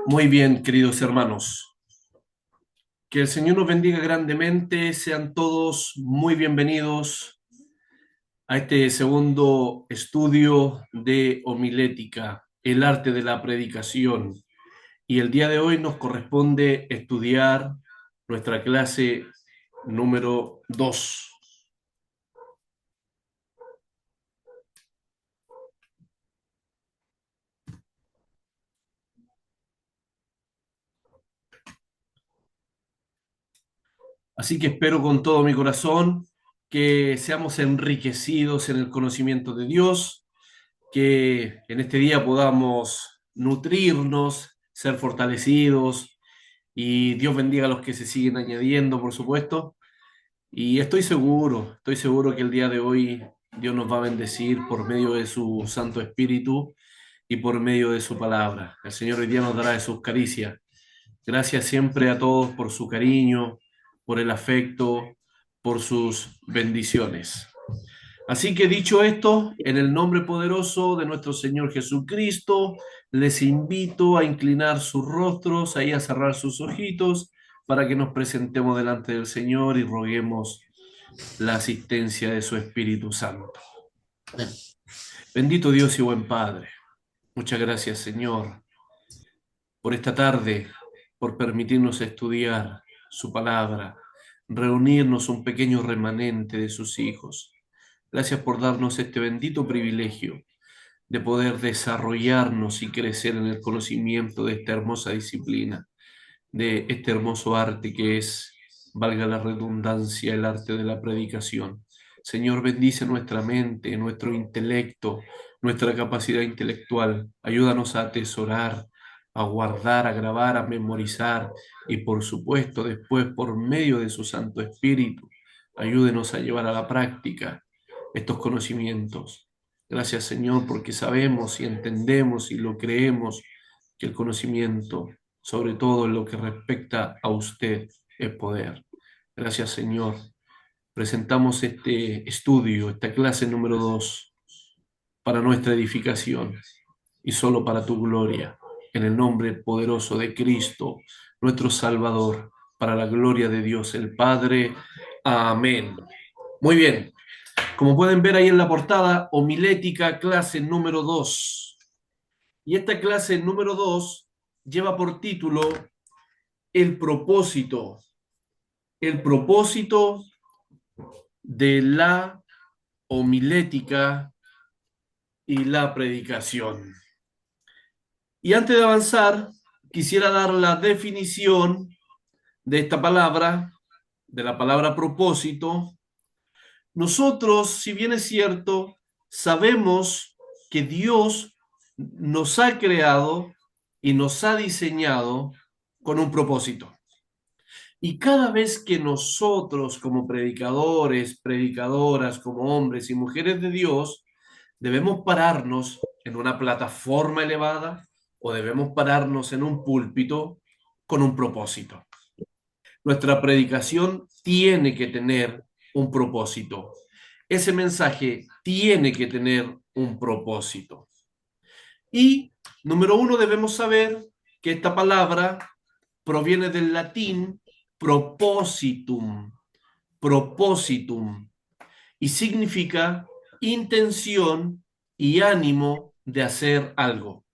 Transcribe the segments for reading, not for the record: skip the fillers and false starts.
Muy bien, queridos hermanos. Que el Señor nos bendiga grandemente. Sean todos muy bienvenidos a este segundo estudio de homilética, el arte de la predicación. Y el día de hoy nos corresponde estudiar nuestra clase número 2. Así que espero con todo mi corazón que seamos enriquecidos en el conocimiento de Dios, que en este día podamos nutrirnos, ser fortalecidos y Dios bendiga a los que se siguen añadiendo, por supuesto. Y estoy seguro que el día de hoy Dios nos va a bendecir por medio de su Santo Espíritu y por medio de su palabra. El Señor hoy día nos dará de sus caricias. Gracias siempre a todos por su cariño, por el afecto, por sus bendiciones. Así que dicho esto, en el nombre poderoso de nuestro Señor Jesucristo, les invito a inclinar sus rostros, ahí a cerrar sus ojitos, para que nos presentemos delante del Señor y roguemos la asistencia de su Espíritu Santo. Bendito Dios y buen Padre. Muchas gracias, Señor, por esta tarde, por permitirnos estudiar su palabra, reunirnos un pequeño remanente de sus hijos. Gracias por darnos este bendito privilegio de poder desarrollarnos y crecer en el conocimiento de esta hermosa disciplina, de este hermoso arte que es, valga la redundancia, el arte de la predicación. Señor, bendice nuestra mente, nuestro intelecto, nuestra capacidad intelectual. Ayúdanos a atesorar, a guardar, a grabar, a memorizar y por supuesto después por medio de su Santo Espíritu, ayúdenos a llevar a la práctica estos conocimientos. Gracias, Señor, porque sabemos y entendemos y lo creemos que el conocimiento, sobre todo en lo que respecta a usted, es poder. Gracias, Señor. Presentamos este estudio, esta clase número 2, para nuestra edificación y solo para tu gloria, en el nombre poderoso de Cristo, nuestro Salvador, para la gloria de Dios el Padre. Amén. Muy bien. Como pueden ver ahí en la portada, homilética, clase número 2. Y esta clase número 2 lleva por título el propósito, el propósito de la homilética y la predicación. Y antes de avanzar, quisiera dar la definición de esta palabra, de la palabra propósito. Nosotros, si bien es cierto, sabemos que Dios nos ha creado y nos ha diseñado con un propósito. Y cada vez que nosotros como predicadores, predicadoras, como hombres y mujeres de Dios, debemos pararnos en una plataforma elevada o debemos pararnos en un púlpito con un propósito. Nuestra predicación tiene que tener un propósito. Ese mensaje tiene que tener un propósito. Y, número uno, debemos saber que esta palabra proviene del latín propositum, propositum, y significa intención y ánimo de hacer algo.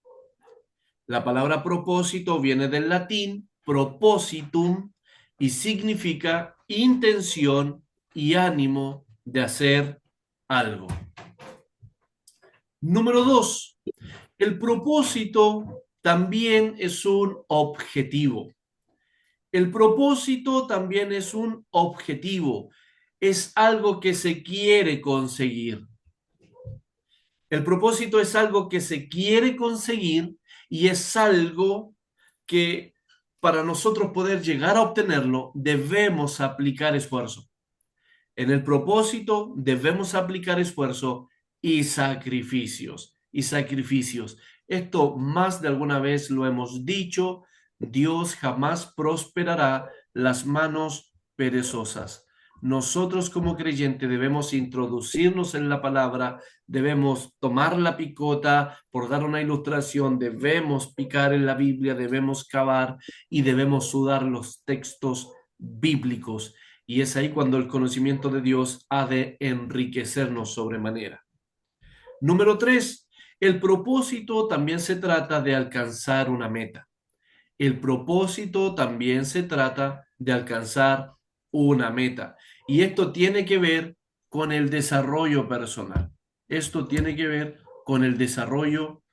La palabra propósito viene del latín propositum y significa intención y ánimo de hacer algo. Número dos, el propósito también es un objetivo. El propósito también es un objetivo, es algo que se quiere conseguir. El propósito es algo que se quiere conseguir y es algo que para nosotros poder llegar a obtenerlo debemos aplicar esfuerzo. En el propósito debemos aplicar esfuerzo y sacrificios, y sacrificios. Esto más de alguna vez lo hemos dicho, Dios jamás prosperará las manos perezosas. nosotros como creyentes debemos introducirnos en la palabra, debemos tomar la picota, por dar una ilustración, debemos picar en la Biblia, debemos cavar y debemos sudar los textos bíblicos. Y es ahí cuando el conocimiento de Dios ha de enriquecernos sobremanera. Número tres, el propósito también se trata de alcanzar una meta. El propósito también se trata de alcanzar una meta. Y esto tiene que ver con el desarrollo personal. Esto tiene que ver con el desarrollo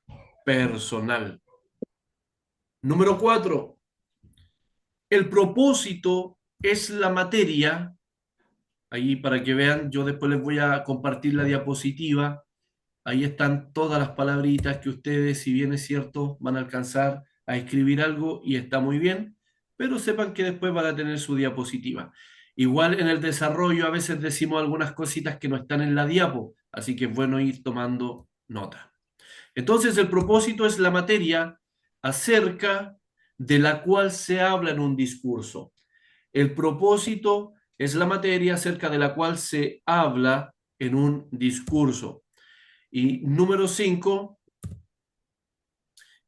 personal. Número cuatro, el propósito es la materia. Ahí para que vean, yo después les voy a compartir la diapositiva. Ahí están todas las palabritas que ustedes, si bien es cierto, van a alcanzar a escribir algo y está muy bien, pero sepan que después van a tener su diapositiva. Igual en el desarrollo a veces decimos algunas cositas que no están en la diapo, así que es bueno ir tomando nota. Entonces el propósito es la materia acerca de la cual se habla en un discurso. El propósito es la materia acerca de la cual se habla en un discurso. Y número 5,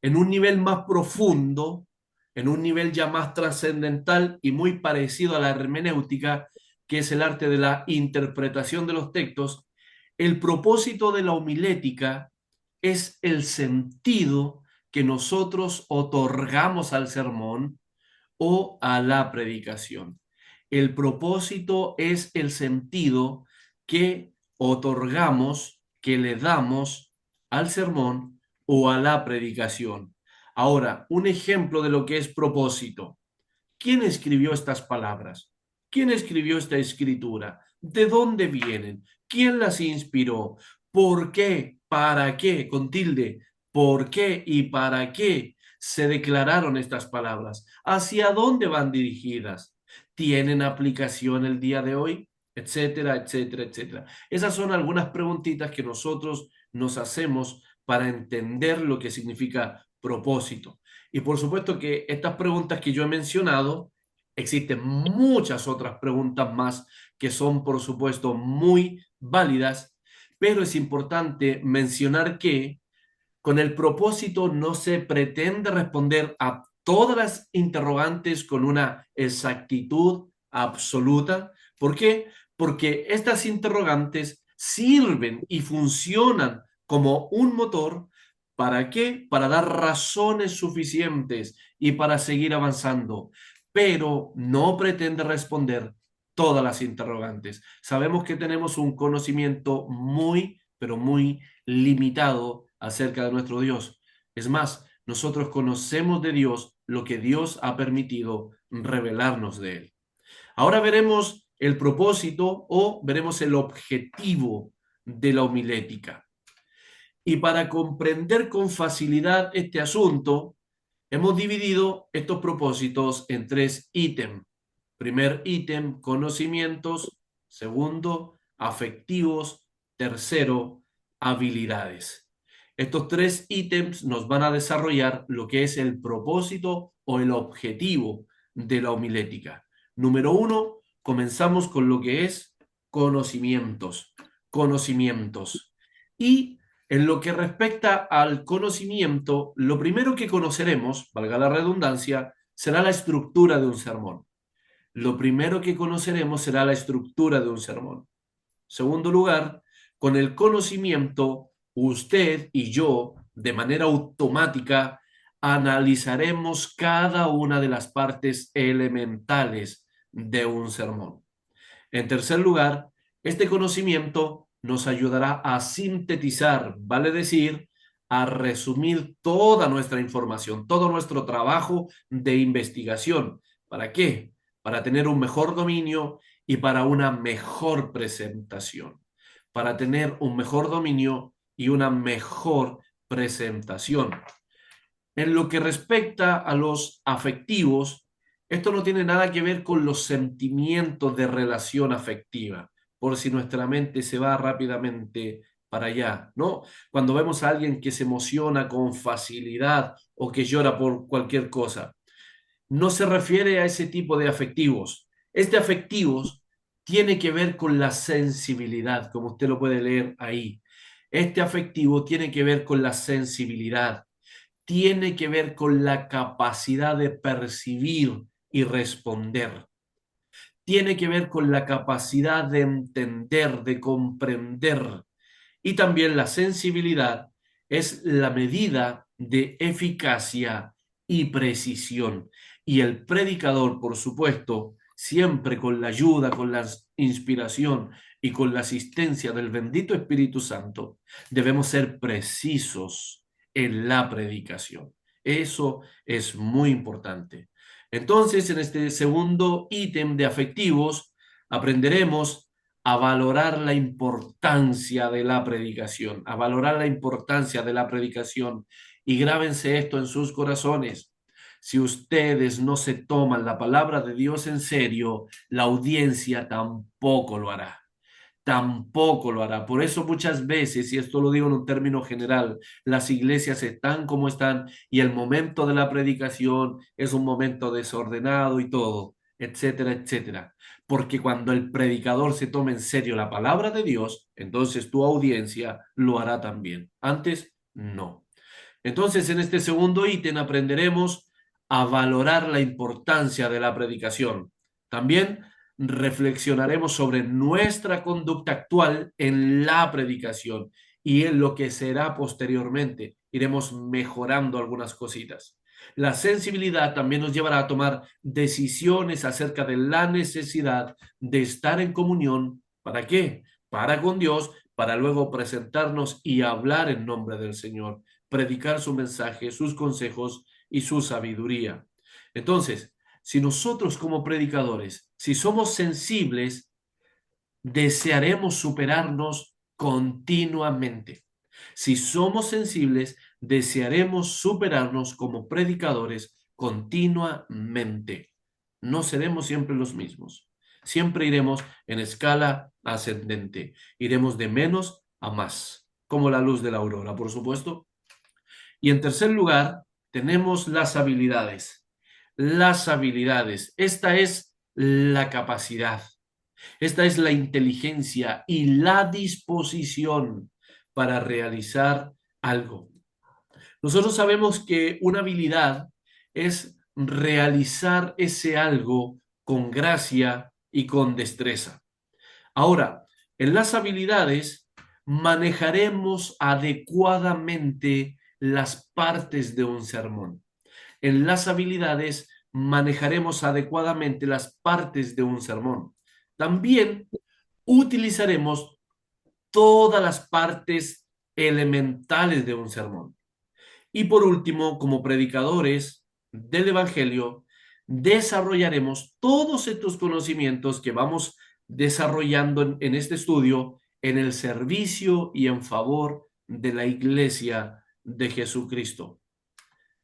en un nivel más profundo, en un nivel ya más trascendental y muy parecido a la hermenéutica, que es el arte de la interpretación de los textos, el propósito de la homilética es el sentido que nosotros otorgamos al sermón o a la predicación. El propósito es el sentido que otorgamos, que le damos al sermón o a la predicación. Ahora, un ejemplo de lo que es propósito. ¿Quién escribió estas palabras? ¿Quién escribió esta escritura? ¿De dónde vienen? ¿Quién las inspiró? ¿Por qué? ¿Para qué? Con tilde. ¿Por qué y para qué se declararon estas palabras? ¿Hacia dónde van dirigidas? ¿Tienen aplicación el día de hoy? Etcétera, etcétera, etcétera. Esas son algunas preguntitas que nosotros nos hacemos para entender lo que significa propósito. Y por supuesto que estas preguntas que yo he mencionado, existen muchas otras preguntas más que son, por supuesto, muy válidas, pero es importante mencionar que con el propósito no se pretende responder a todas las interrogantes con una exactitud absoluta. ¿Por qué? Porque estas interrogantes sirven y funcionan como un motor. ¿Para qué? Para dar razones suficientes y para seguir avanzando, pero no pretende responder todas las interrogantes. Sabemos que tenemos un conocimiento muy, pero muy limitado acerca de nuestro Dios. Es más, nosotros conocemos de Dios lo que Dios ha permitido revelarnos de Él. Ahora veremos el propósito o veremos el objetivo de la homilética. Y para comprender con facilidad este asunto, hemos dividido estos propósitos en tres ítems. Primer ítem, conocimientos. Segundo, afectivos. Tercero, habilidades. Estos tres ítems nos van a desarrollar lo que es el propósito o el objetivo de la homilética. Número uno, comenzamos con lo que es conocimientos. Conocimientos. Y en lo que respecta al conocimiento, lo primero que conoceremos, valga la redundancia, será la estructura de un sermón. Lo primero que conoceremos será la estructura de un sermón. Segundo lugar, con el conocimiento, usted y yo, de manera automática, analizaremos cada una de las partes elementales de un sermón. En tercer lugar, este conocimiento nos ayudará a sintetizar, vale decir, a resumir toda nuestra información, todo nuestro trabajo de investigación. ¿Para qué? Para tener un mejor dominio y para una mejor presentación. Para tener un mejor dominio y una mejor presentación. En lo que respecta a los afectivos, esto no tiene nada que ver con los sentimientos de relación afectiva, por si nuestra mente se va rápidamente para allá, ¿no? Cuando vemos a alguien que se emociona con facilidad o que llora por cualquier cosa, no se refiere a ese tipo de afectivos. Este afectivos tiene que ver con la sensibilidad, como usted lo puede leer ahí. Este afectivo tiene que ver con la sensibilidad, tiene que ver con la capacidad de percibir y responder, tiene que ver con la capacidad de entender, de comprender. Y también la sensibilidad es la medida de eficacia y precisión. Y el predicador, por supuesto, siempre con la ayuda, con la inspiración y con la asistencia del bendito Espíritu Santo, debemos ser precisos en la predicación. Eso es muy importante. Entonces, en este segundo ítem de afectivos, aprenderemos a valorar la importancia de la predicación, a valorar la importancia de la predicación. Y grábense esto en sus corazones. Si ustedes no se toman la palabra de Dios en serio, la audiencia tampoco lo hará. Tampoco lo hará. Por eso muchas veces, y esto lo digo en un término general, las iglesias están como están y el momento de la predicación es un momento desordenado y todo, etcétera, etcétera. Porque cuando el predicador se toma en serio la palabra de Dios, entonces tu audiencia lo hará también. Antes, no. Entonces, en este segundo ítem aprenderemos a valorar la importancia de la predicación. También reflexionaremos sobre nuestra conducta actual en la predicación y en lo que será posteriormente. Iremos mejorando algunas cositas. La sensibilidad también nos llevará a tomar decisiones acerca de la necesidad de estar en comunión. ¿Para qué? Para con Dios, para luego presentarnos y hablar en nombre del Señor, predicar su mensaje, sus consejos y su sabiduría. Entonces, si nosotros como predicadores, si somos sensibles, desearemos superarnos continuamente. Si somos sensibles, desearemos superarnos como predicadores continuamente. No seremos siempre los mismos. Siempre iremos en escala ascendente. Iremos de menos a más, como la luz de la aurora, por supuesto. Y en tercer lugar, tenemos las habilidades. Las habilidades. Esta es la capacidad. Esta es la inteligencia y la disposición para realizar algo. Nosotros sabemos que una habilidad es realizar ese algo con gracia y con destreza. Ahora, en las habilidades manejaremos adecuadamente las partes de un sermón. En las habilidades manejaremos adecuadamente las partes de un sermón. También utilizaremos todas las partes elementales de un sermón. Y por último, como predicadores del Evangelio, desarrollaremos todos estos conocimientos que vamos desarrollando en este estudio en el servicio y en favor de la iglesia de Jesucristo.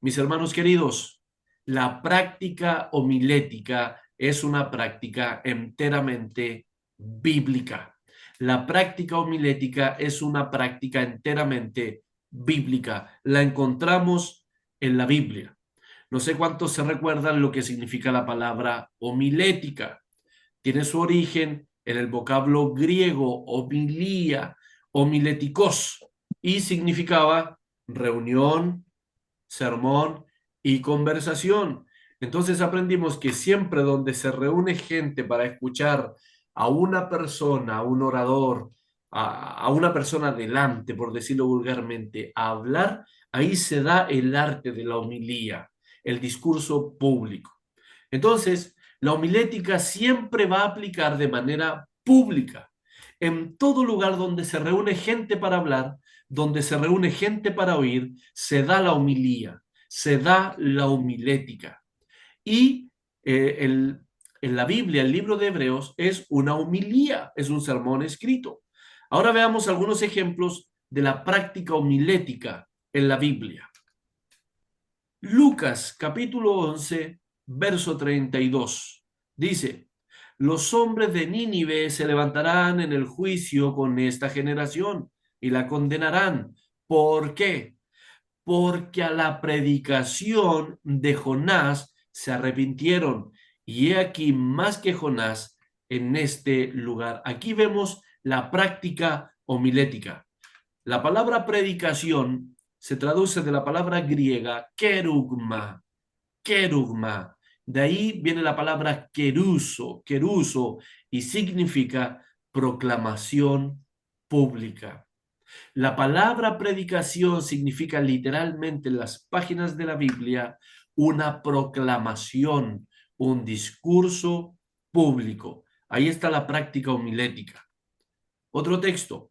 Mis hermanos queridos, la práctica homilética es una práctica enteramente bíblica. La práctica homilética es una práctica enteramente bíblica. La encontramos en la Biblia. No sé cuántos se recuerdan lo que significa la palabra homilética. Tiene su origen en el vocablo griego homilía, homiléticos, y significaba reunión, sermón y conversación. Entonces aprendimos que siempre donde se reúne gente para escuchar a una persona, a un orador, a una persona delante, por decirlo vulgarmente, a hablar, ahí se da el arte de la homilía, el discurso público. Entonces, la homilética siempre va a aplicar de manera pública. En todo lugar donde se reúne gente para hablar, donde se reúne gente para oír, se da la homilía, se da la homilética. Y en la Biblia, el libro de Hebreos, es una homilía, es un sermón escrito. Ahora veamos algunos ejemplos de la práctica homilética en la Biblia. Lucas capítulo 11, verso 32. Dice, los hombres de Nínive se levantarán en el juicio con esta generación y la condenarán. ¿Por qué? Porque a la predicación de Jonás se arrepintieron. Y he aquí más que Jonás en este lugar. Aquí vemos la práctica homilética. La palabra predicación se traduce de la palabra griega kerugma, kerugma. De ahí viene la palabra keruso, y significa proclamación pública. La palabra predicación significa literalmente en las páginas de la Biblia una proclamación, un discurso público. Ahí está la práctica homilética. Otro texto,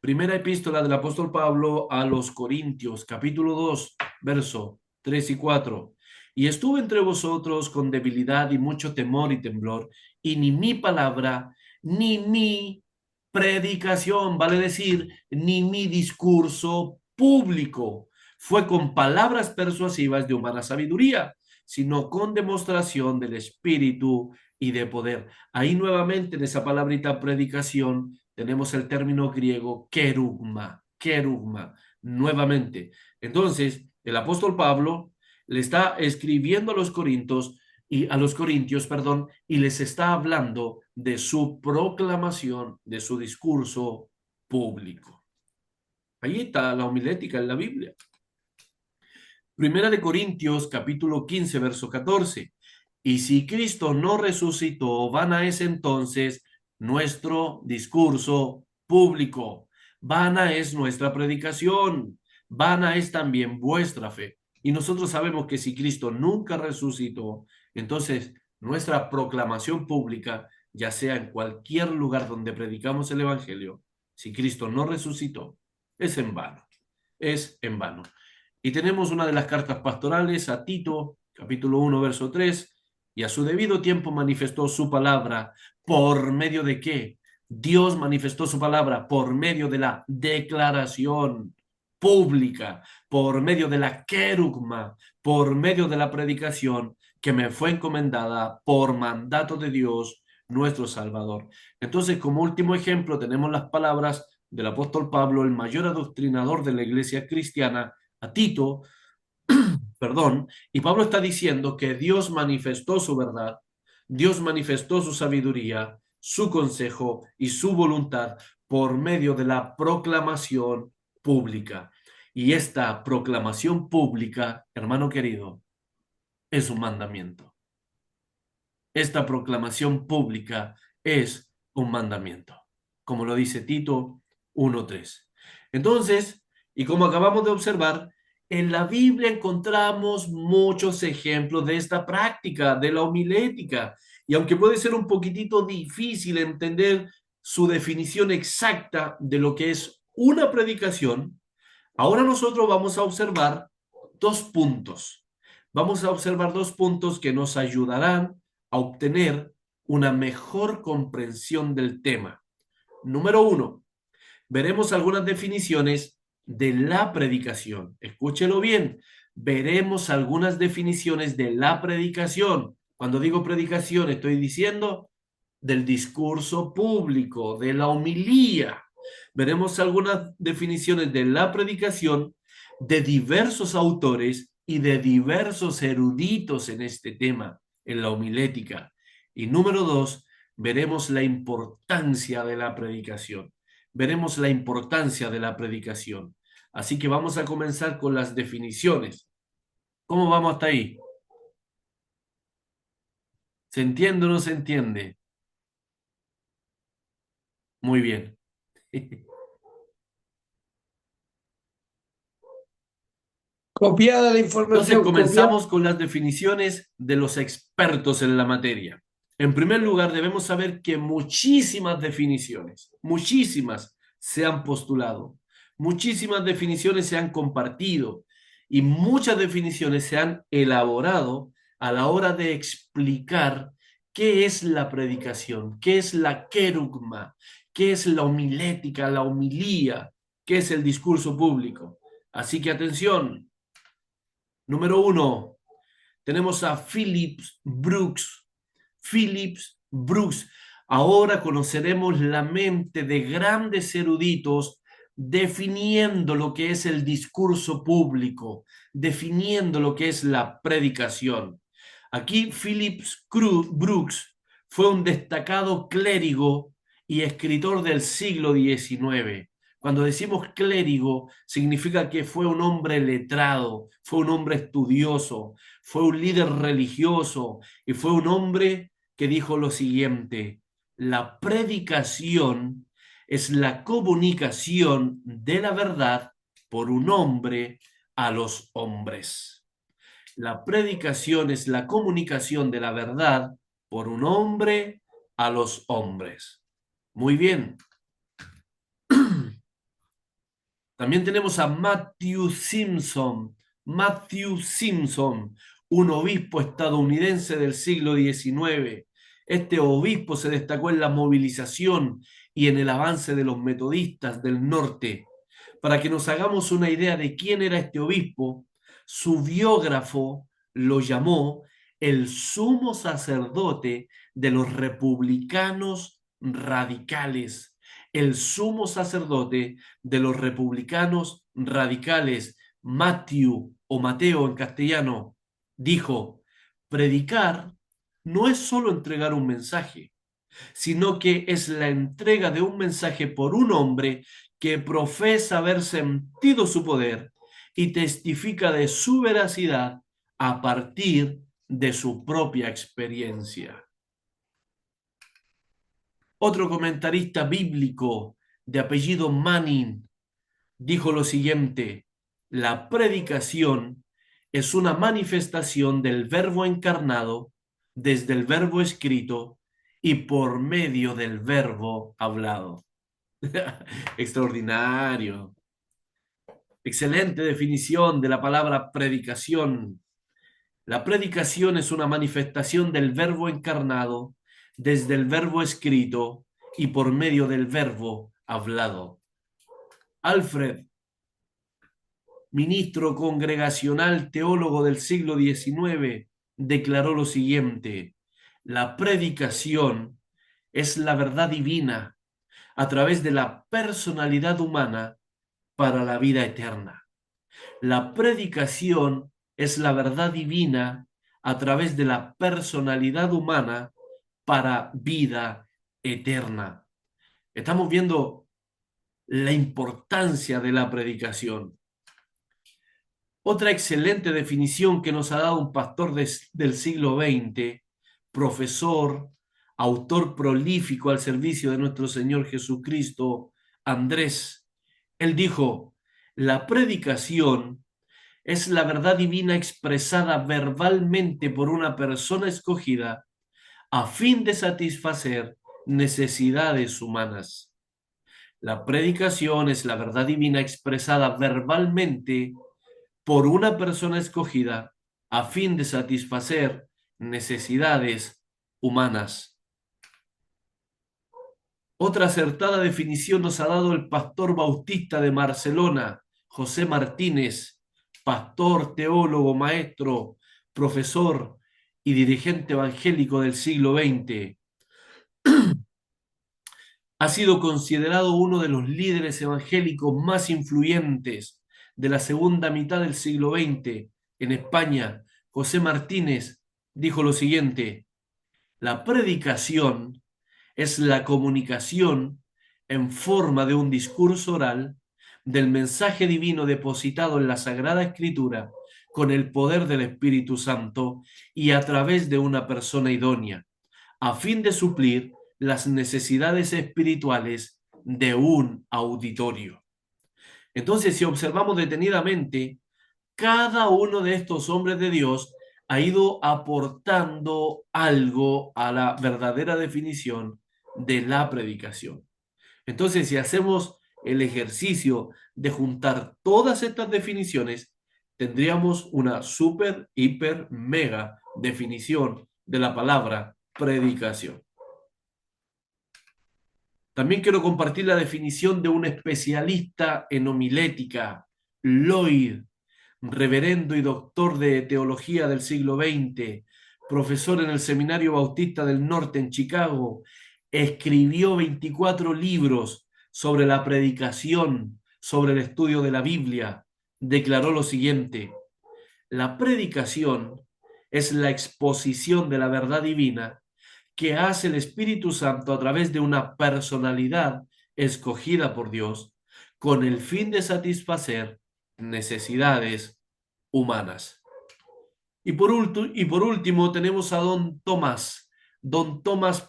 primera epístola del apóstol Pablo a los Corintios, capítulo 2, verso 3 y 4. Y estuve entre vosotros con debilidad y mucho temor y temblor, y ni mi palabra, ni mi predicación, vale decir, ni mi discurso público fue con palabras persuasivas de humana sabiduría, sino con demostración del Espíritu y de poder. Ahí nuevamente en esa palabrita predicación tenemos el término griego kerugma, kerugma, nuevamente. Entonces, el apóstol Pablo le está escribiendo a los Corintios y les está hablando de su proclamación, de su discurso público. Ahí está la homilética en la Biblia. Primera de Corintios, capítulo 15, verso 14. Y si Cristo no resucitó, vana es entonces nuestro discurso público, vana es nuestra predicación, vana es también vuestra fe. Y nosotros sabemos que si Cristo nunca resucitó, entonces nuestra proclamación pública, ya sea en cualquier lugar donde predicamos el Evangelio, si Cristo no resucitó, es en vano, es en vano. Y tenemos una de las cartas pastorales a Tito, capítulo 1, verso 3, y a su debido tiempo manifestó su palabra. ¿Por medio de qué? Dios manifestó su palabra por medio de la declaración pública, por medio de la querugma, por medio de la predicación que me fue encomendada por mandato de Dios, nuestro Salvador. Entonces, como último ejemplo, tenemos las palabras del apóstol Pablo, el mayor adoctrinador de la iglesia cristiana, a Tito, perdón, y Pablo está diciendo que Dios manifestó su verdad, Dios manifestó su sabiduría, su consejo y su voluntad por medio de la proclamación pública. Y esta proclamación pública, hermano querido, es un mandamiento. Esta proclamación pública es un mandamiento, como lo dice Tito 1:3. Entonces, y como acabamos de observar, en la Biblia encontramos muchos ejemplos de esta práctica, de la homilética, y aunque puede ser un poquitito difícil entender su definición exacta de lo que es una predicación, ahora nosotros vamos a observar dos puntos. Vamos a observar dos puntos que nos ayudarán a obtener una mejor comprensión del tema. Número uno, veremos algunas definiciones de la predicación. Escúchelo bien. Veremos algunas definiciones de la predicación. Cuando digo predicación, estoy diciendo del discurso público, de la homilía. Veremos algunas definiciones de la predicación de diversos autores y de diversos eruditos en este tema, en la homilética. Y número dos, veremos la importancia de la predicación. Veremos la importancia de la predicación. Así que vamos a comenzar con las definiciones. ¿Cómo vamos hasta ahí? ¿Se entiende o no se entiende? Muy bien. Copiada la Entonces información, copiada. comenzamos con las definiciones de los expertos en la materia. En primer lugar, debemos saber que muchísimas definiciones, muchísimas se han postulado, muchísimas definiciones se han compartido y muchas definiciones se han elaborado a la hora de explicar qué es la predicación, qué es la querugma, qué es la homilética, la homilía, qué es el discurso público. Así que atención. Número uno, tenemos a Phillips Brooks. Phillips Brooks. Ahora conoceremos la mente de grandes eruditos definiendo lo que es el discurso público, definiendo lo que es la predicación. Aquí Phillips Brooks Fue un destacado clérigo y escritor del siglo XIX. Cuando decimos clérigo, significa que fue un hombre letrado, fue un hombre estudioso, fue un líder religioso y fue un hombre que dijo lo siguiente: la predicación es la comunicación de la verdad por un hombre a los hombres. La predicación es la comunicación de la verdad por un hombre a los hombres. Muy bien. También tenemos a Matthew Simpson. Matthew Simpson, un obispo estadounidense del siglo XIX. Este obispo se destacó en la movilización y en el avance de los metodistas del norte. Para que nos hagamos una idea de quién era este obispo, su biógrafo lo llamó el sumo sacerdote de los republicanos radicales. El sumo sacerdote de los republicanos radicales. Matthew o Mateo en castellano dijo: predicar no es solo entregar un mensaje, sino que es la entrega de un mensaje por un hombre que profesa haber sentido su poder y testifica de su veracidad a partir de su propia experiencia. Otro comentarista bíblico de apellido Manning dijo lo siguiente: la predicación es una manifestación del verbo encarnado desde el verbo escrito y por medio del verbo hablado. Extraordinario. Excelente definición de la palabra predicación. La predicación es una manifestación del verbo encarnado desde el verbo escrito y por medio del verbo hablado. Alfred, ministro congregacional teólogo del siglo XIX, declaró lo siguiente: la predicación es la verdad divina a través de la personalidad humana para la vida eterna. La predicación es la verdad divina a través de la personalidad humana para vida eterna. Estamos viendo la importancia de la predicación. Otra excelente definición que nos ha dado un pastor del siglo XX, profesor, autor prolífico al servicio de nuestro Señor Jesucristo, Andrés. Él dijo: la predicación es la verdad divina expresada verbalmente por una persona escogida a fin de satisfacer necesidades humanas. La predicación es la verdad divina expresada verbalmente por una persona escogida a fin de satisfacer necesidades humanas. Otra acertada definición nos ha dado el pastor bautista de Barcelona, José Martínez, pastor, teólogo, maestro, profesor y dirigente evangélico del siglo XX. Ha sido considerado uno de los líderes evangélicos más influyentes de la segunda mitad del siglo XX en España. José Martínez dijo lo siguiente: la predicación es la comunicación en forma de un discurso oral del mensaje divino depositado en la Sagrada Escritura con el poder del Espíritu Santo y a través de una persona idónea, a fin de suplir las necesidades espirituales de un auditorio. Entonces, si observamos detenidamente, cada uno de estos hombres de Dios ha ido aportando algo a la verdadera definición de la predicación. Entonces, si hacemos el ejercicio de juntar todas estas definiciones, tendríamos una súper, hiper, mega definición de la palabra predicación. También quiero compartir la definición de un especialista en homilética, Lloyd, reverendo y doctor de teología del siglo XX, profesor en el Seminario Bautista del Norte en Chicago. Escribió 24 libros sobre la predicación, sobre el estudio de la Biblia. Declaró lo siguiente: la predicación es la exposición de la verdad divina que hace el Espíritu Santo a través de una personalidad escogida por Dios con el fin de satisfacer necesidades humanas. Y por último tenemos a Don Thomas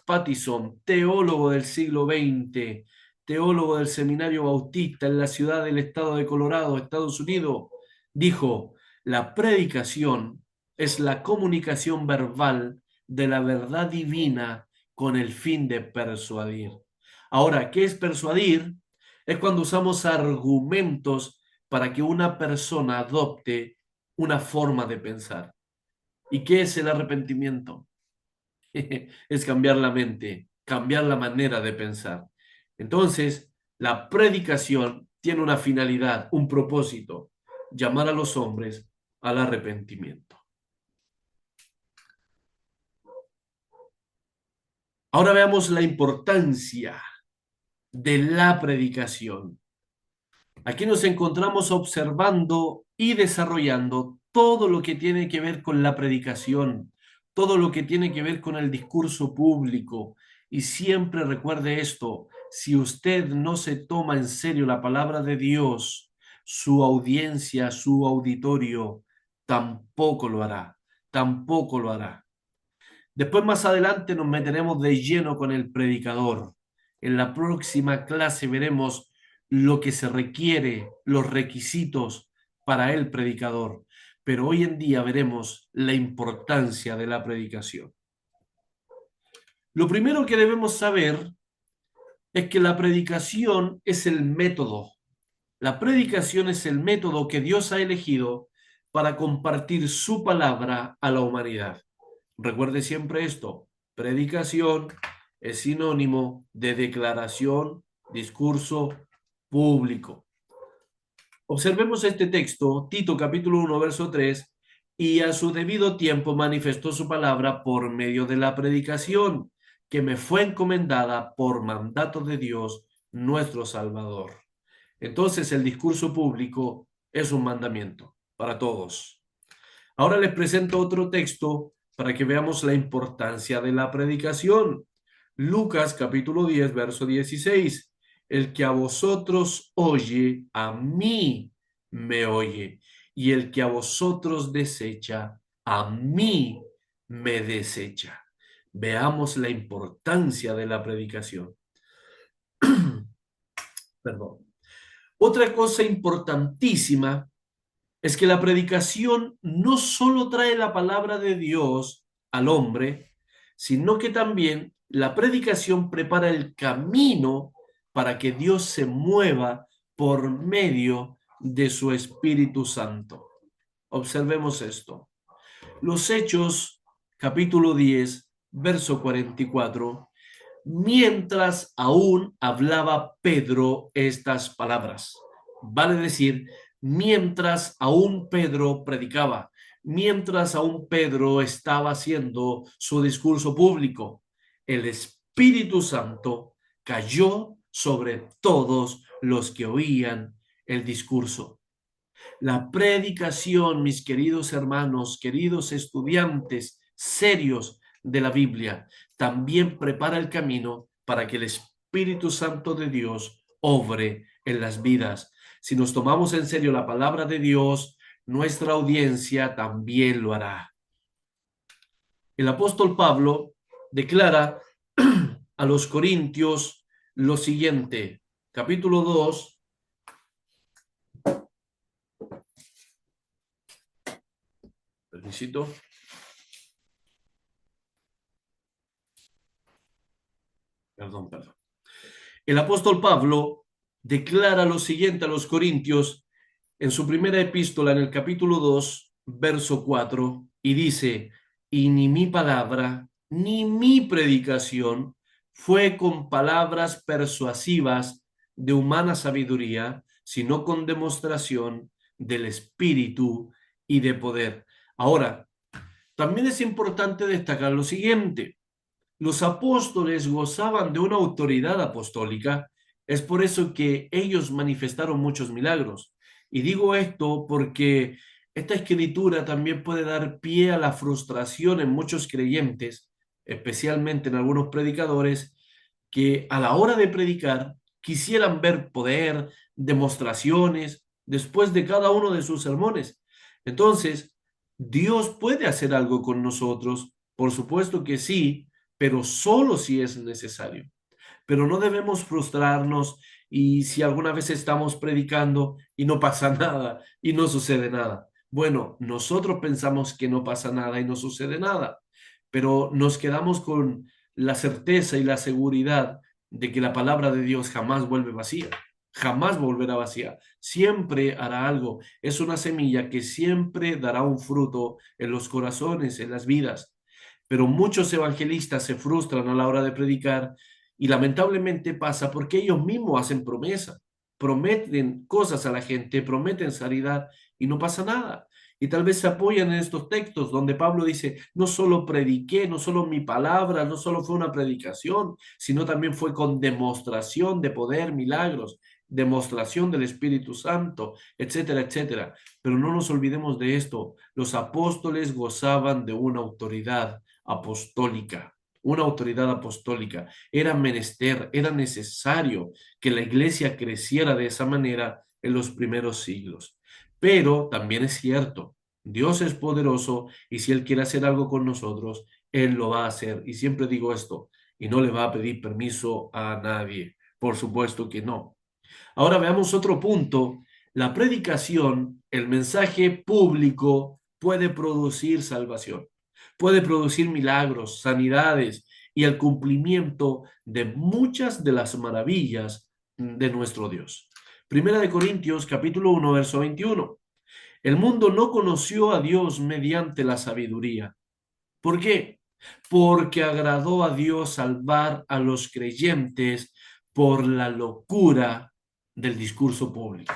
Pattison, teólogo del siglo XX, teólogo del Seminario Bautista en la ciudad del estado de Colorado, Estados Unidos. Dijo: la predicación es la comunicación verbal de la verdad divina con el fin de persuadir. Ahora, ¿qué es persuadir? Es cuando usamos argumentos para que una persona adopte una forma de pensar. ¿Y qué es el arrepentimiento? Es cambiar la mente, cambiar la manera de pensar. Entonces, la predicación tiene una finalidad, un propósito: llamar a los hombres al arrepentimiento. Ahora veamos la importancia de la predicación. Aquí nos encontramos observando y desarrollando todo lo que tiene que ver con la predicación, todo lo que tiene que ver con el discurso público. Y siempre recuerde esto: si usted no se toma en serio la palabra de Dios, su audiencia, su auditorio, tampoco lo hará, tampoco lo hará. Después, más adelante, nos meteremos de lleno con el predicador. En la próxima clase veremos lo que se requiere, los requisitos para el predicador. Pero hoy en día veremos la importancia de la predicación. Lo primero que debemos saber es que la predicación es el método. La predicación es el método que Dios ha elegido para compartir su palabra a la humanidad. Recuerde siempre esto: predicación es sinónimo de declaración, discurso público. Observemos este texto, Tito capítulo 1, verso 3: y a su debido tiempo manifestó su palabra por medio de la predicación, que me fue encomendada por mandato de Dios, nuestro Salvador. Entonces, el discurso público es un mandamiento para todos. Ahora les presento otro texto para que veamos la importancia de la predicación. Lucas capítulo 10, verso 16. El que a vosotros oye, a mí me oye, y el que a vosotros desecha, a mí me desecha. Veamos la importancia de la predicación. Perdón. Otra cosa importantísima es que la predicación no solo trae la palabra de Dios al hombre, sino que también la predicación prepara el camino para que Dios se mueva por medio de su Espíritu Santo. Observemos esto. Los Hechos, capítulo 10, verso 44. Mientras aún hablaba Pedro estas palabras. Vale decir, mientras aún Pedro predicaba, mientras aún Pedro estaba haciendo su discurso público, el Espíritu Santo cayó sobre todos los que oían el discurso. La predicación, mis queridos hermanos, queridos estudiantes serios de la Biblia, también prepara el camino para que el Espíritu Santo de Dios obre en las vidas. Si nos tomamos en serio la palabra de Dios, nuestra audiencia también lo hará. El apóstol Pablo declara a los Corintios lo siguiente, capítulo 2, permisito. Perdón. El apóstol Pablo declara lo siguiente a los Corintios en su primera epístola, en el capítulo 2, verso 4, y dice: y ni mi palabra, ni mi predicación fue con palabras persuasivas de humana sabiduría, sino con demostración del Espíritu y de poder. Ahora, también es importante destacar lo siguiente: los apóstoles gozaban de una autoridad apostólica, es por eso que ellos manifestaron muchos milagros. Y digo esto porque esta escritura también puede dar pie a la frustración en muchos creyentes, especialmente en algunos predicadores, que a la hora de predicar quisieran ver poder, demostraciones, después de cada uno de sus sermones. Entonces, Dios puede hacer algo con nosotros, por supuesto que sí, pero solo si es necesario. Pero no debemos frustrarnos y si alguna vez estamos predicando y no pasa nada y no sucede nada. Bueno, nosotros pensamos que no pasa nada y no sucede nada, pero nos quedamos con la certeza y la seguridad de que la palabra de Dios jamás vuelve vacía, jamás volverá vacía, siempre hará algo. Es una semilla que siempre dará un fruto en los corazones, en las vidas. Pero muchos evangelistas se frustran a la hora de predicar y lamentablemente pasa porque ellos mismos hacen promesas, prometen cosas a la gente, prometen sanidad y no pasa nada. Y tal vez se apoyan en estos textos donde Pablo dice, no solo prediqué, no solo mi palabra, no solo fue una predicación, sino también fue con demostración de poder, milagros, demostración del Espíritu Santo, etcétera, etcétera. Pero no nos olvidemos de esto, los apóstoles gozaban de una autoridad apostólica. Era menester, era necesario que la iglesia creciera de esa manera en los primeros siglos. Pero también es cierto, Dios es poderoso y si Él quiere hacer algo con nosotros, Él lo va a hacer. Y siempre digo esto, y no le va a pedir permiso a nadie. Por supuesto que no. Ahora veamos otro punto. La predicación, el mensaje público, puede producir salvación, puede producir milagros, sanidades y el cumplimiento de muchas de las maravillas de nuestro Dios. Primera de Corintios, capítulo 1, verso 21. El mundo no conoció a Dios mediante la sabiduría. ¿Por qué? Porque agradó a Dios salvar a los creyentes por la locura del discurso público,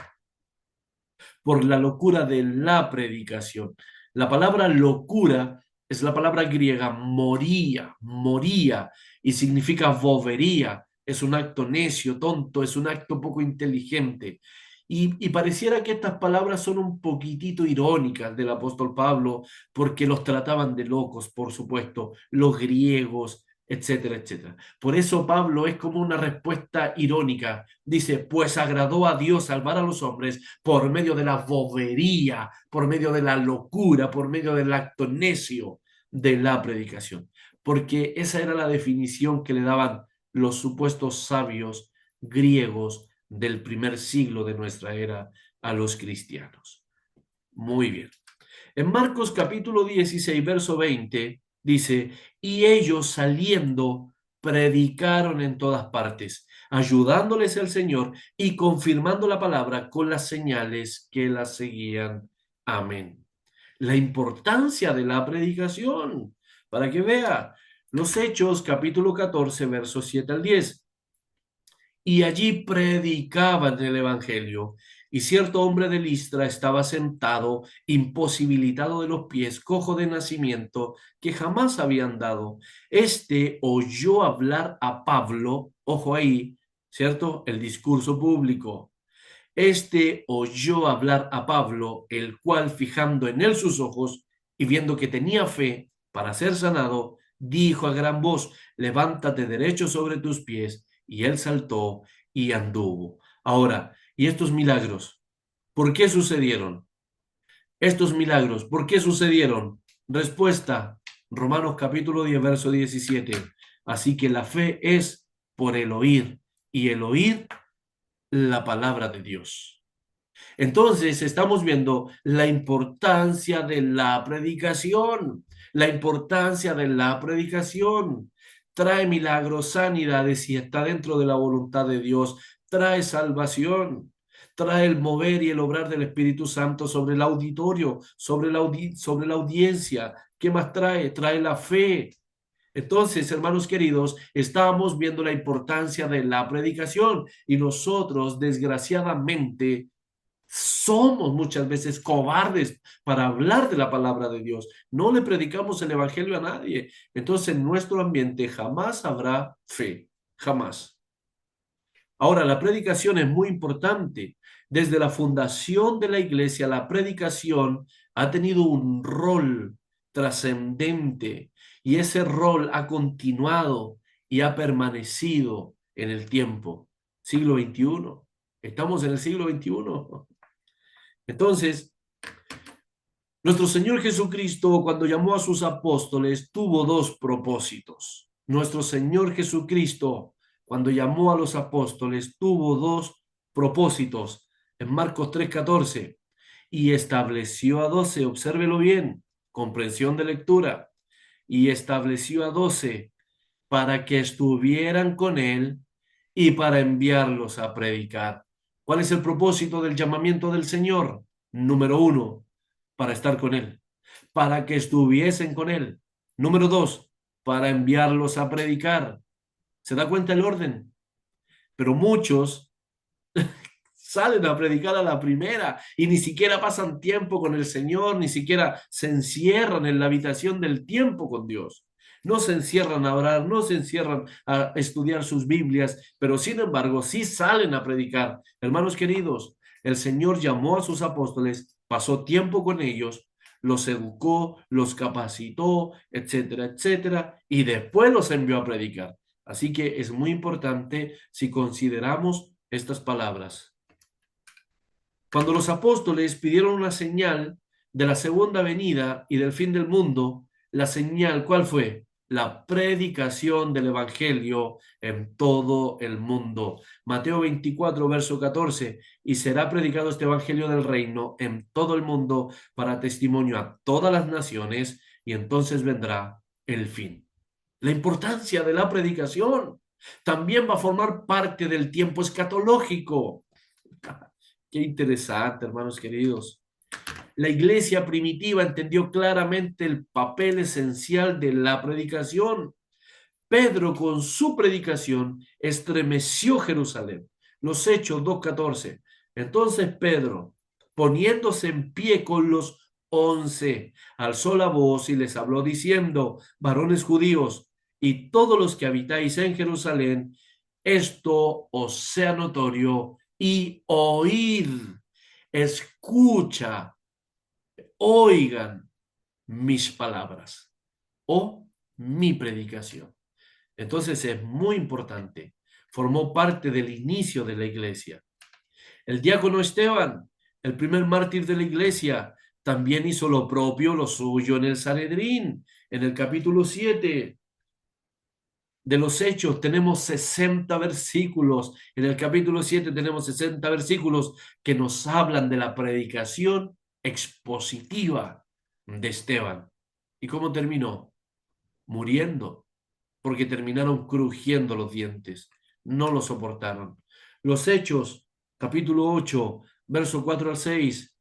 por la locura de la predicación. La palabra locura es la palabra griega moría, moría, y significa bobería. Es un acto necio, tonto, es un acto poco inteligente. Y pareciera que estas palabras son un poquitito irónicas del apóstol Pablo, porque los trataban de locos, por supuesto, los griegos, etcétera, etcétera. Por eso Pablo es como una respuesta irónica. Dice, pues agradó a Dios salvar a los hombres por medio de la bobería, por medio de la locura, por medio del acto necio de la predicación. Porque esa era la definición que le daban los supuestos sabios griegos del primer siglo de nuestra era a los cristianos. Muy bien. En Marcos capítulo 16, verso 20, dice, y ellos saliendo predicaron en todas partes, ayudándoles el Señor y confirmando la palabra con las señales que la seguían. Amén. La importancia de la predicación, para que vea, los Hechos capítulo 14, versos 7 al 10. Y allí predicaban el evangelio. Y cierto hombre de Listra estaba sentado, imposibilitado de los pies, cojo de nacimiento, que jamás había andado. Este oyó hablar a Pablo, ojo ahí, ¿cierto? El discurso público. Este oyó hablar a Pablo, el cual, fijando en él sus ojos y viendo que tenía fe para ser sanado, dijo a gran voz, levántate derecho sobre tus pies. Y él saltó y anduvo. Ahora, ¿y estos milagros? ¿Por qué sucedieron? Estos milagros, ¿por qué sucedieron? Respuesta, Romanos capítulo 10, verso 17. Así que la fe es por el oír y el oír la palabra de Dios. Entonces estamos viendo la importancia de la predicación, la importancia de la predicación. Trae milagros, sanidades y está dentro de la voluntad de Dios. Trae salvación, trae el mover y el obrar del Espíritu Santo sobre el auditorio, sobre la audiencia. ¿Qué más trae? Trae la fe. Entonces, hermanos queridos, estamos viendo la importancia de la predicación y nosotros, desgraciadamente, somos muchas veces cobardes para hablar de la palabra de Dios. No le predicamos el evangelio a nadie. Entonces, en nuestro ambiente jamás habrá fe, jamás. Ahora, la predicación es muy importante. Desde la fundación de la iglesia, la predicación ha tenido un rol trascendente, y ese rol ha continuado y ha permanecido en el tiempo. Siglo XXI. Estamos en el siglo XXI. Entonces, nuestro Señor Jesucristo, cuando llamó a sus apóstoles, tuvo dos propósitos. Nuestro Señor Jesucristo, cuando llamó a los apóstoles, tuvo dos propósitos. En Marcos 3:14, y estableció a 12, obsérvelo bien, comprensión de lectura, y estableció a 12 para que estuvieran con él y para enviarlos a predicar. ¿Cuál es el propósito del llamamiento del Señor? Número uno, para estar con él, para que estuviesen con él. Número dos, para enviarlos a predicar. ¿Se da cuenta el orden? Pero muchos salen a predicar a la primera y ni siquiera pasan tiempo con el Señor, ni siquiera se encierran en la habitación del tiempo con Dios. No se encierran a orar, no se encierran a estudiar sus Biblias, pero sin embargo sí salen a predicar. Hermanos queridos, el Señor llamó a sus apóstoles, pasó tiempo con ellos, los educó, los capacitó, etcétera, etcétera, y después los envió a predicar. Así que es muy importante si consideramos estas palabras. Cuando los apóstoles pidieron una señal de la segunda venida y del fin del mundo, la señal, ¿cuál fue? La predicación del Evangelio en todo el mundo. Mateo 24, verso 14, y será predicado este Evangelio del reino en todo el mundo para testimonio a todas las naciones, y entonces vendrá el fin. La importancia de la predicación también va a formar parte del tiempo escatológico. Qué interesante, hermanos queridos. La iglesia primitiva entendió claramente el papel esencial de la predicación. Pedro, con su predicación, estremeció Jerusalén. Los Hechos 2:14. Entonces Pedro, poniéndose en pie con los 11, alzó la voz y les habló diciendo: varones judíos y todos los que habitáis en Jerusalén, esto os sea notorio y oíd, escucha, oigan mis palabras o mi predicación. Entonces es muy importante. Formó parte del inicio de la iglesia. El diácono Esteban, el primer mártir de la iglesia, también hizo lo propio, lo suyo en el Sanedrín. En el capítulo 7 de los Hechos tenemos 60 versículos. En el capítulo 7 tenemos 60 versículos que nos hablan de la predicación expositiva de Esteban. ¿Y cómo terminó? Muriendo, porque terminaron crujiendo los dientes. No lo soportaron. Los Hechos, capítulo 8, verso 4 al 6.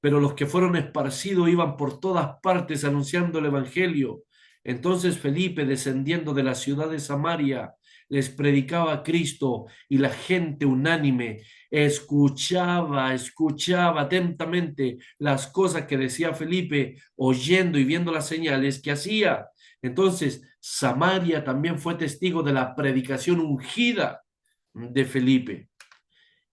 Pero los que fueron esparcidos iban por todas partes anunciando el evangelio. Entonces Felipe, descendiendo de la ciudad de Samaria, les predicaba a Cristo, y la gente unánime escuchaba atentamente las cosas que decía Felipe, oyendo y viendo las señales que hacía. Entonces Samaria también fue testigo de la predicación ungida de Felipe.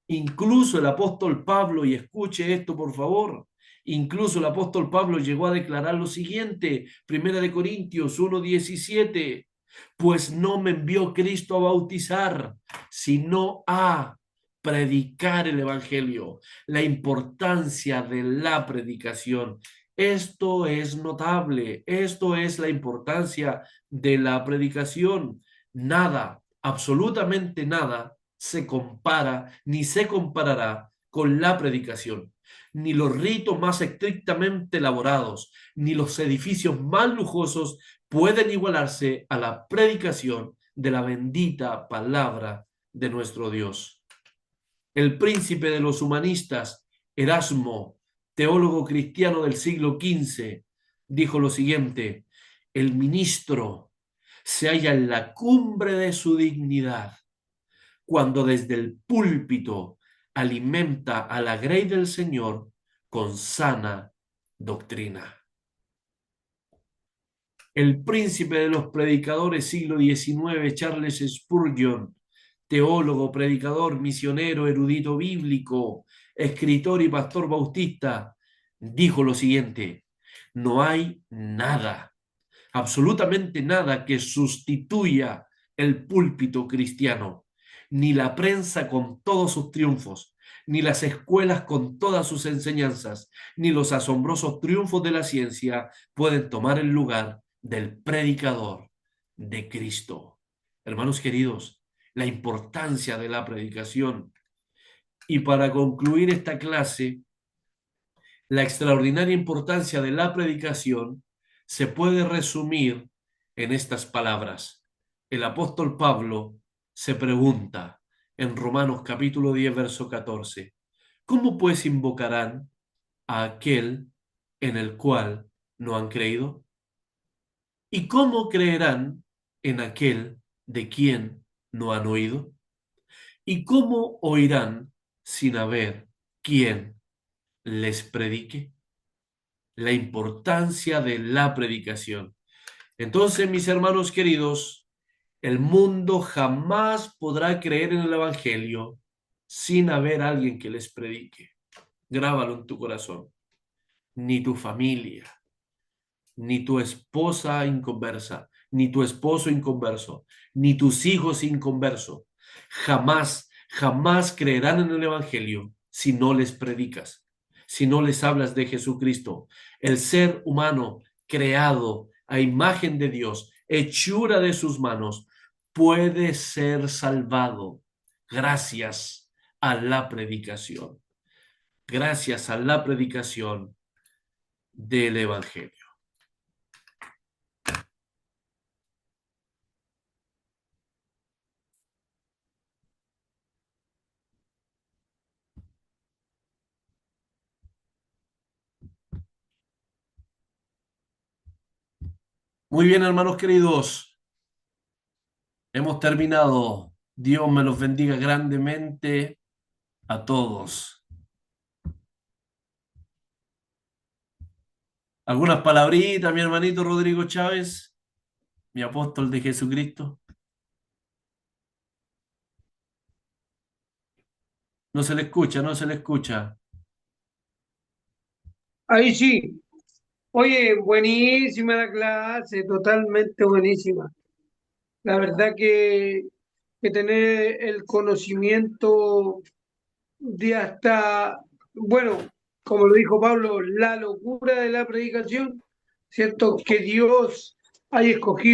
Incluso el apóstol Pablo, y escuche esto por favor, incluso el apóstol Pablo llegó a declarar lo siguiente, 1 Corintios 1:17, pues no me envió Cristo a bautizar, sino a predicar el evangelio, la importancia de la predicación. Esto es notable, esto es la importancia de la predicación. Nada, absolutamente nada se compara ni se comparará con la predicación. Ni los ritos más estrictamente elaborados, ni los edificios más lujosos pueden igualarse a la predicación de la bendita palabra de nuestro Dios. El príncipe de los humanistas, Erasmo, teólogo cristiano del siglo XV, dijo lo siguiente: el ministro se halla en la cumbre de su dignidad cuando desde el púlpito alimenta a la grey del Señor con sana doctrina. El príncipe de los predicadores siglo XIX, Charles Spurgeon, teólogo, predicador, misionero, erudito bíblico, escritor y pastor bautista, dijo lo siguiente: No hay nada, absolutamente nada que sustituya el púlpito cristiano, ni la prensa con todos sus triunfos, ni las escuelas con todas sus enseñanzas, ni los asombrosos triunfos de la ciencia pueden tomar el lugar del predicador de Cristo. Hermanos queridos, la importancia de la predicación. Y para concluir esta clase, la extraordinaria importancia de la predicación se puede resumir en estas palabras. El apóstol Pablo se pregunta en Romanos capítulo 10, verso 14, ¿cómo pues invocarán a aquel en el cual no han creído? ¿Y cómo creerán en aquel de quien no han oído? ¿Y cómo oirán sin haber quien les predique? La importancia de la predicación. Entonces, mis hermanos queridos, el mundo jamás podrá creer en el Evangelio sin haber alguien que les predique. Grábalo en tu corazón. Ni tu familia, ni tu esposa inconversa, ni tu esposo inconverso, ni tus hijos inconversos, jamás creerán en el Evangelio si no les predicas, si no les hablas de Jesucristo. El ser humano creado a imagen de Dios, hechura de sus manos, puede ser salvado gracias a la predicación, gracias a la predicación del Evangelio. Muy bien, hermanos queridos, hemos terminado. Dios me los bendiga grandemente a todos. ¿Algunas palabritas, mi hermanito Rodrigo Chávez, mi apóstol de Jesucristo? No se le escucha, no se le escucha. Ahí sí. Oye, buenísima la clase, totalmente buenísima. La verdad que tener el conocimiento de hasta, bueno, como lo dijo Pablo, la locura de la predicación, ¿cierto? Que Dios haya escogido